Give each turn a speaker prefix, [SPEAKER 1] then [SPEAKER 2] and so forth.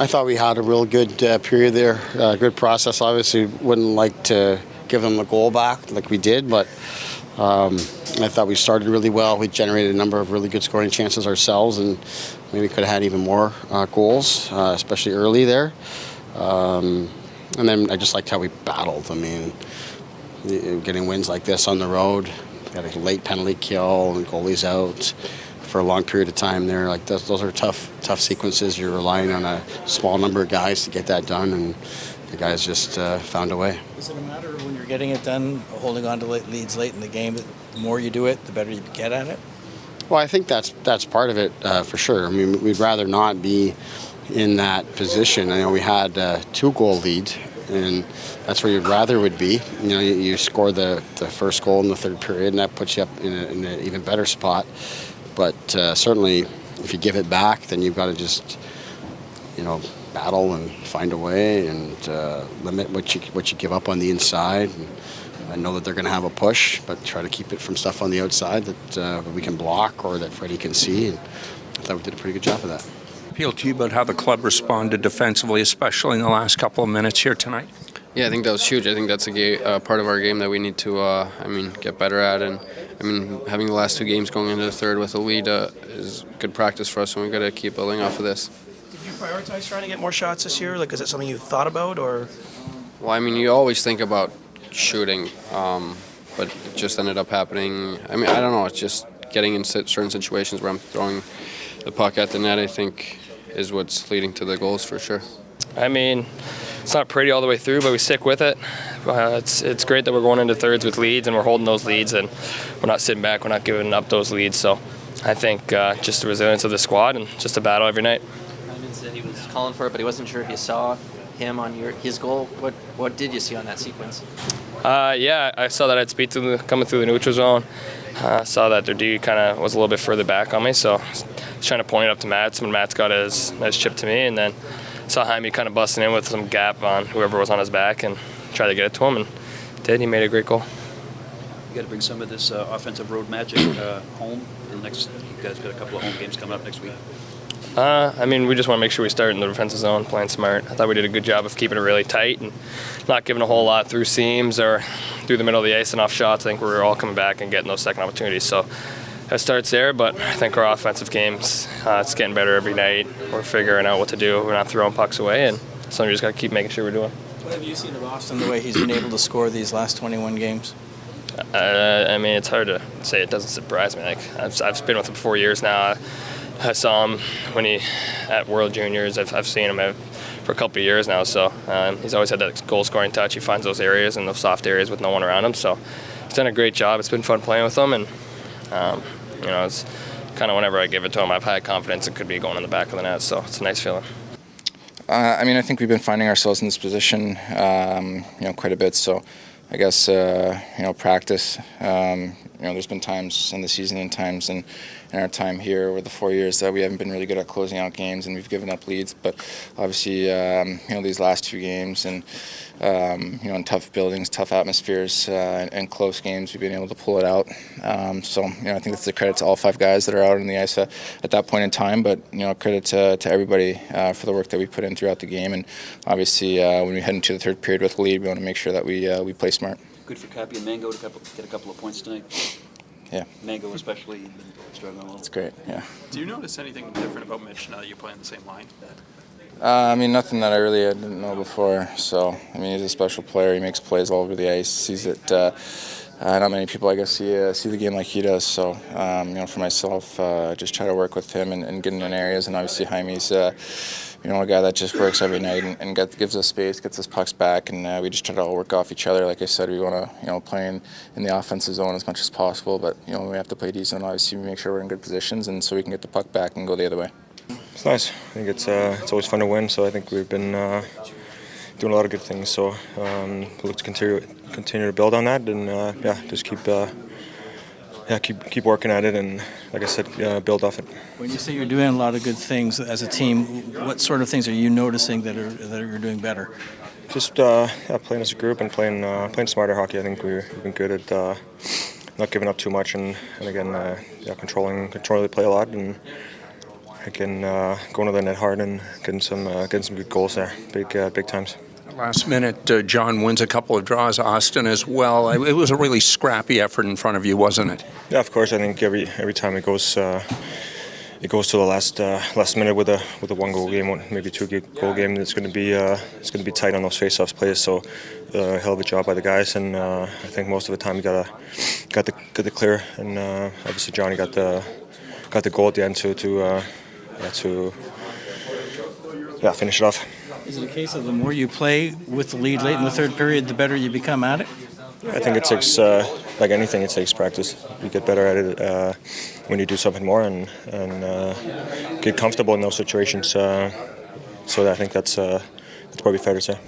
[SPEAKER 1] I thought we had a real good period there, good process. Obviously, wouldn't like to give them the goal back like we did, but I thought we started really well. We generated a number of really good scoring chances ourselves, and maybe could have had even more goals, especially early there. And then I just liked how we battled. I mean, getting wins like this on the road, got a late penalty kill, and goalies out for a long period of time there. Like those are tough sequences. You're relying on a small number of guys to get that done, and the guys just found a way.
[SPEAKER 2] Is it a matter of when you're getting it done, holding on to leads late in the game, that the more you do it, the better you get at it?
[SPEAKER 1] Well, I think that's part of it for sure. I mean, we'd rather not be in that position. I know we had a 2-goal lead, and that's where you'd rather would be. You know, you score the first goal in the third period, and that puts you up in an even better spot. But certainly, if you give it back, then you've got to just, battle and find a way and limit what you give up on the inside. And I know that they're going to have a push, but try to keep it from stuff on the outside that we can block or that Freddie can see. And I thought we did a pretty good job of that.
[SPEAKER 3] Appeal to you about how the club responded defensively, especially in the last couple of minutes here tonight?
[SPEAKER 4] Yeah, I think that was huge. I think that's a part of our game that we need to, get better at. And having the last 2 games going into the third with a lead is good practice for us, and we've got to keep building off of this.
[SPEAKER 2] Did you prioritize trying to get more shots this year? Like, is it something you thought about, or?
[SPEAKER 4] Well, you always think about shooting, but it just ended up happening. I don't know. It's just getting in certain situations where I'm throwing the puck at the net, I think, is what's leading to the goals for sure.
[SPEAKER 5] It's not pretty all the way through, but we stick with it. It's great that we're going into thirds with leads, and we're holding those leads, and we're not sitting back. We're not giving up those leads. So I think just the resilience of the squad and just a battle every night.
[SPEAKER 6] Hyman said he was calling for it, but he wasn't sure if you saw him on his goal. What did you see on that sequence?
[SPEAKER 5] Yeah, I saw that I'd speed coming through the neutral zone. Saw that their D kind of was a little bit further back on me, so I was trying to point it up to Matt. When Matt's got his chip to me, and then saw Jaime kind of busting in with some gap on whoever was on his back and tried to get it to him, and did. He made a great goal.
[SPEAKER 7] You got to bring some of this offensive road magic home. You guys got a couple of home games coming up next week.
[SPEAKER 5] We just want to make sure we start in the defensive zone, playing smart. I thought we did a good job of keeping it really tight and not giving a whole lot through seams or through the middle of the ice and off shots. I think we're all coming back and getting those second opportunities. So it starts there, but I think our offensive games, it's getting better every night. We're figuring out what to do. We're not throwing pucks away, and something we just got to keep making sure we're doing.
[SPEAKER 2] What have you seen of Auston, the way he's been able to score these last 21 games?
[SPEAKER 5] It's hard to say. It doesn't surprise me. I've been with him for 4 years now. I saw him when he at World Juniors. I've seen him for a couple of years now. So he's always had that goal-scoring touch. He finds those areas and those soft areas with no one around him. So he's done a great job. It's been fun playing with him, and it's kind of whenever I give it to him, I've had confidence it could be going in the back of the net. So it's a nice feeling.
[SPEAKER 8] I think we've been finding ourselves in this position, quite a bit. So I guess practice. There's been times in the season and times in our time here over the 4 years that we haven't been really good at closing out games, and we've given up leads. But obviously, these last 2 games and in tough buildings, tough atmospheres, and close games, we've been able to pull it out. I think that's the credit to all 5 guys that are out on the ice at that point in time. But credit to everybody for the work that we put in throughout the game. And obviously, when we head into the third period with a lead, we want to make sure that we play smart.
[SPEAKER 7] Good for Cappy and Mango to get a couple of points tonight.
[SPEAKER 8] Yeah.
[SPEAKER 7] Mango especially been struggling a little.
[SPEAKER 8] That's great. Yeah.
[SPEAKER 9] Do you notice anything different about Mitch now that you play on the same line?
[SPEAKER 8] Nothing that I really didn't know before. So, he's a special player. He makes plays all over the ice. Sees it. Not many people, I guess, see the game like he does. So, for myself, just try to work with him and get in areas. And obviously, Jaime's, a guy that just works every night and gives us space, gets us pucks back, and we just try to all work off each other. Like I said, we want to, play in the offensive zone as much as possible. But, when we have to play decent, obviously, we make sure we're in good positions, and so we can get the puck back and go the other way.
[SPEAKER 10] It's nice. I think it's always fun to win. So I think we've been doing a lot of good things. So look to continue to build on that, and just keep working at it, and like I said, build off it.
[SPEAKER 2] When you say you're doing a lot of good things as a team, what sort of things are you noticing that you're doing better?
[SPEAKER 10] Just playing as a group and playing smarter hockey. I think we've been good at not giving up too much, and again controlling the play a lot, and again, going to the net hard and getting some good goals there, big times.
[SPEAKER 3] Last minute, John wins a couple of draws. Auston as well. It was a really scrappy effort in front of you, wasn't it?
[SPEAKER 10] Yeah, of course. I think every time it goes to the last minute with a 1-goal game, maybe 2-goal game. It's going to be tight on those face-offs plays. So hell of a job by the guys, and I think most of the time you got the clear, and obviously Johnny got the goal at the end to finish it off.
[SPEAKER 2] Is it a case of the more you play with the lead late in the third period, the better you become at it?
[SPEAKER 10] I think it takes, like anything, it takes practice. You get better at it when you do something more and get comfortable in those situations. So I think that's probably fair to say.